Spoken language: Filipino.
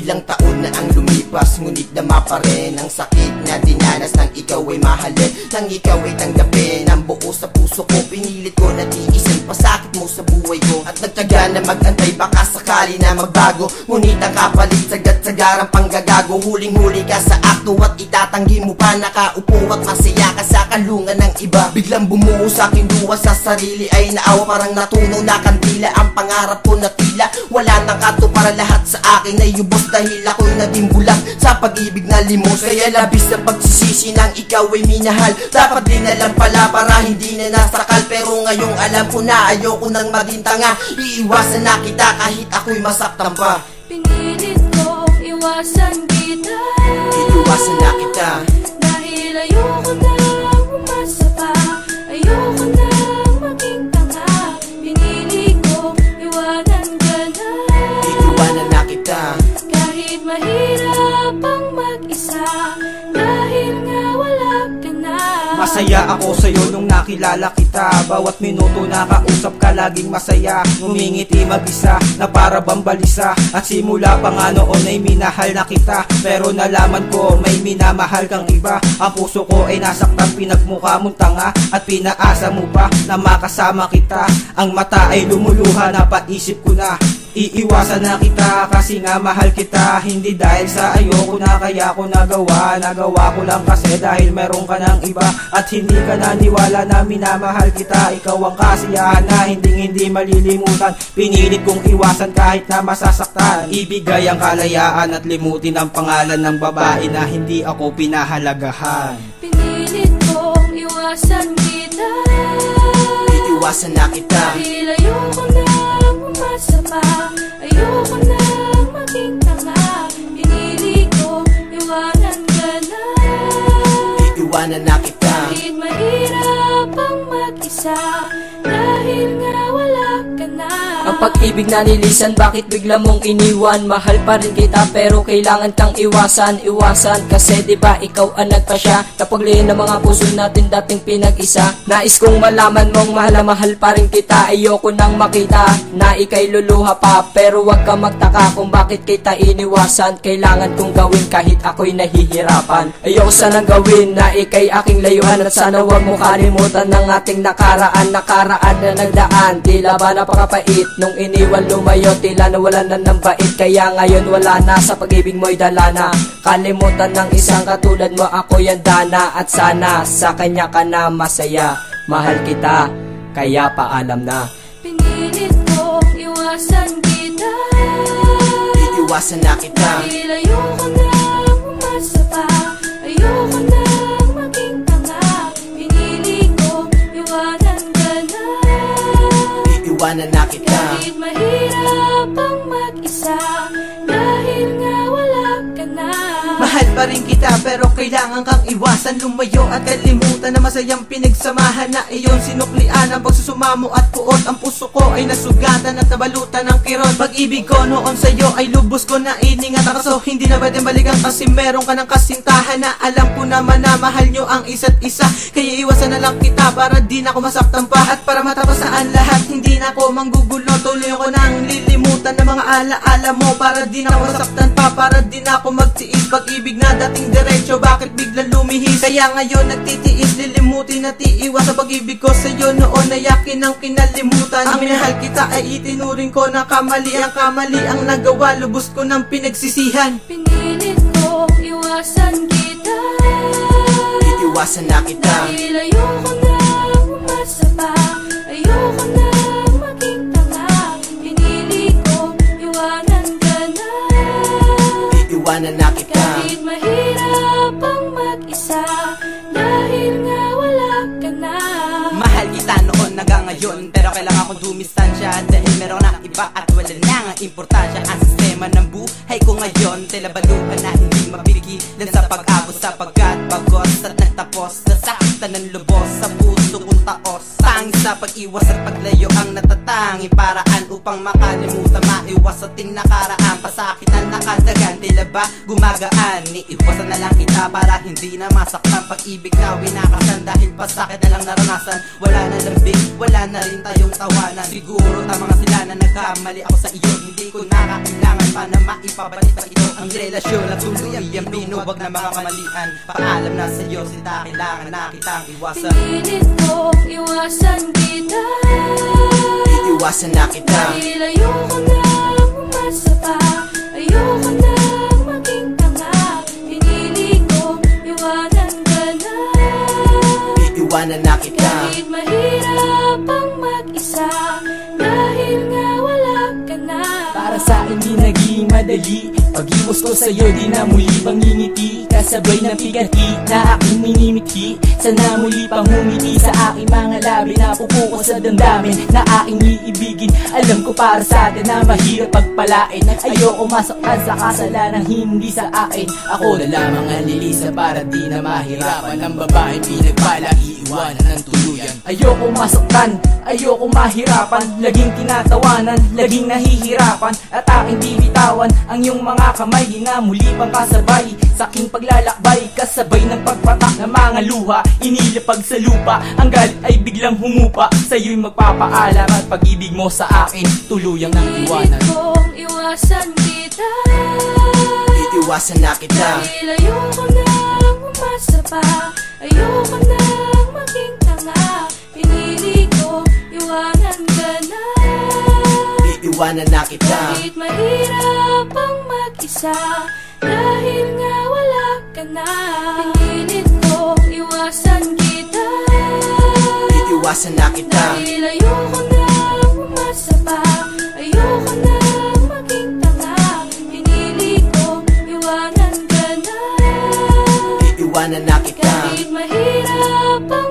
Ilang taon na ang lumipas, ngunit dama pa rin ang sakit na dinanas nang ikaw ay mahalin, nang ikaw ay tanggapin. Ang buo sa puso ko, pinilit ko na tiisin pasakit mo sa buhay ko, at nagtaga na magantay baka sakali na magbago. Ngunit ang kapalit, sagat-sagarang panggagago. Huling-huli ka sa akto at itatanggi mo pa, nakaupo at masaya ka sa kalungan ng iba. Biglang bumuo sa aking luha, sa sarili ay naawa, parang natunaw na kandila. Ang pangarap ko na tila wala nang kato, para lahat sa akin ay yubos dahil ako'y naging bulag sa pag-ibig na limos. Kaya labis na pagsisisi nang ikaw ay minahal, dapat din alam pala para hindi na nasakal. Pero ngayong alam ko na ayoko nang maging tanga, iiwasan na kita kahit ako'y masaktan pa. Pinilit kong iwasan kita, iiwasan na kita, dahil ayoko nang umasa pa, ayoko nang maging tanga. Pinili kong iwanan ka na, iiwanan na kita, kahit mahirap ang mag-isa, dahil nga wala ka na. Masaya ako sa'yo nung nakilala kita, bawat minuto nakausap ka laging masaya. Ngumingiti mag-isa na para bambalisa, at simula pa nga noon ay minahal na kita. Pero nalaman ko may minamahal kang iba. Ang puso ko ay nasaktan, pinagmukha mong tanga, at pinaasa mo pa na makasama kita. Ang mata ay lumuluha, napaisip ko na iiwasan na kita kasi nga mahal kita. Hindi dahil sa ayoko na kaya ko nagawa, nagawa ko lang kasi dahil meron ka ng iba. At hindi ka naniwala na minamahal kita. Ikaw ang kasiyahan na hindi malilimutan. Pinilit kong iwasan kahit na masasaktan, ibigay ang kalayaan at limutin ang pangalan ng babae na hindi ako pinahalagahan. Pinilit kong iwasan kita, iiwasan na kita, dahil ayoko nang umasa pa, ayoko nang maging tanga. Pinili kong iwanan ka na, iiwanan na kita, kahit mahirap ang mag-isa, dahil nga wala ka na. Ang pag-ibig na nilisan, bakit bigla mong iniwan? Mahal pa rin kita pero kailangan kang iwasan. Kasi diba ikaw ang nagpasya, napaglihin ng mga puso natin dating pinag-isa. Nais kong malaman mong mahal na mahal pa rin kita. Ayoko nang makita na ika'y luluha pa, pero wag ka magtaka kung bakit kita iniwasan. Kailangan kong gawin kahit ako'y nahihirapan. Ayoko sanang gawin na ika'y aking layuhan, at sana wag mo kalimutan ng ating nakaraan na nagdaan. Tila ba napakapait nung iniwan lumayo, tila nawalan na ng bait. Kaya ngayon wala na, sa pag-ibig mo'y dala na. Kalimutan ng isang katulad mo, ako yan dana. At sana sa kanya ka na masaya. Mahal kita, kaya paalam na. Pinilit kong iwasan kita, iiwasan na kita, dahil ayoko nang umasa pa, ayoko nang maging tanga. Pinili kong iwanan ka na, iiwanan na kita, kahit mahirap ang mag-isa, dahil nga wala ka na. Mahal pa rin kita pero kailangan kang iwasan, lumayo at kalimutan na masayang pinagsamahan na iyon sinuklian. Ang pagsusumamo at puot, ang puso ko ay nasugatan at nabalutan ng kirot. Pag-ibig ko noon sa'yo ay lubos ko na iningatan, kaso hindi na pwedeng balikan kasi meron ka ng kasintahan na alam ko naman na mahal nyo ang isa't isa. Kaya iwasan na lang kita para di na ako masaktan pa, at para matapos saan lahat hindi na ako manggugulo. Tuloy ko nang lilimutan ng mga alaala mo para di na ako masaktan pa, para di na ako magtiis. Pag-ibig na dating diretsyo, bakit biglang lumihis? Kaya ngayon nagtitiis, lilimutin at iiwas. Sa pag-ibig ko sa'yo noon ay akin ang kinalimutan. Ang minahal kita ay itinuring ko na kamali. Ang kamali ang nagawa, lubos ko ng pinagsisihan. Pinilit kong iwasan kita, iiwasan na kita, dahil ayoko nang umasa pa, ayoko nang maging tanga. Pinili kong iwanan ka na, iiwanan na kita, kahit mahirap ang mag-isa, dahil nga wala ka na. Mahal kita noon hanggang ngayon, pero kailangan kong dumistansya dahil meron na iba at wala na nga importansya. Ang sistema ng buhay ko ngayon, tila baluhan na hindi mapigilan sa pag-abot, sapagkat bagos at nagtapos, nasaktan ng lubos sa puso kong taos. Tanging sa pag-iwas at paglayo ang natatangi paraan upang makalimutan, maiwas sa ating nakaraan. Pasakit na nakadagan, tila ba gumagaan? Iiwasan na lang kita para hindi na masaktan. Pag-ibig na winakasan dahil pasakit na lang naranasan, wala na lambing wala na rin tayong tawanan. Siguro tama nga sila na nagkamali ako sa iyo. Hindi ko nakakailangan pa na maipabalik pa ito. Ang relasyon na tuloy ang binuwag na mga kamalian. Paalam na sa'yo, sinta, kailangan na kitang iwasan. Pinilit kong iwasan kita, Iiwasan na kita, dahil ayoko nang umasa pa, ayoko nang maging tanga. Pinili kong iwanan ka na, iiwanan na kita. kahit mahirap ang mag-isa, dahil nga wala ka na. Para sa akin di naging madali, pag-iwas ko sa'yo di na muli pangingiti. Kasabay ng pigati na aking minimithi, sana muli pang humiti sa aking mga labi. Napupuko sa damdamin na aking iibigin. Alam ko para sa atin na mahirap pagpalain. Ayoko masaktan sa kasalanan hindi sa akin. Ako na lamang ang lilisa para di na mahirapan. Ang babae pinagpala iiwanan ng tuluyan. Ayoko masaktan, ayoko mahirapan. Laging tinatawanan, laging nahihirapan. At aking bibitawan ang iyong mga kamay. Di na muli pang kasabay sa aking paglalakbay. Kasabay ng pagpatak ng mga luha, inilapag sa lupa. Ang galit ay biglang humupa, sa'yo'y magpapaalam. At pag-ibig mo sa akin tuluyang nang iwanan. Pinilit kong iwasan kita, Iiwasan na kita, dahil ayoko nang umasa pa, ayoko nang maging tanga. Pinili kong iwanan ka na, iiwanan na kita. kahit mahirap ang mag-isa, dahil nga wala ka na. Pinilit kong iwasan kita, Iiwasan na kita, dahil ayoko nang umasa pa, ayoko nang maging tanga. Pinili kong iwanan ka na, iiwanan na kita. kahit mahirap ang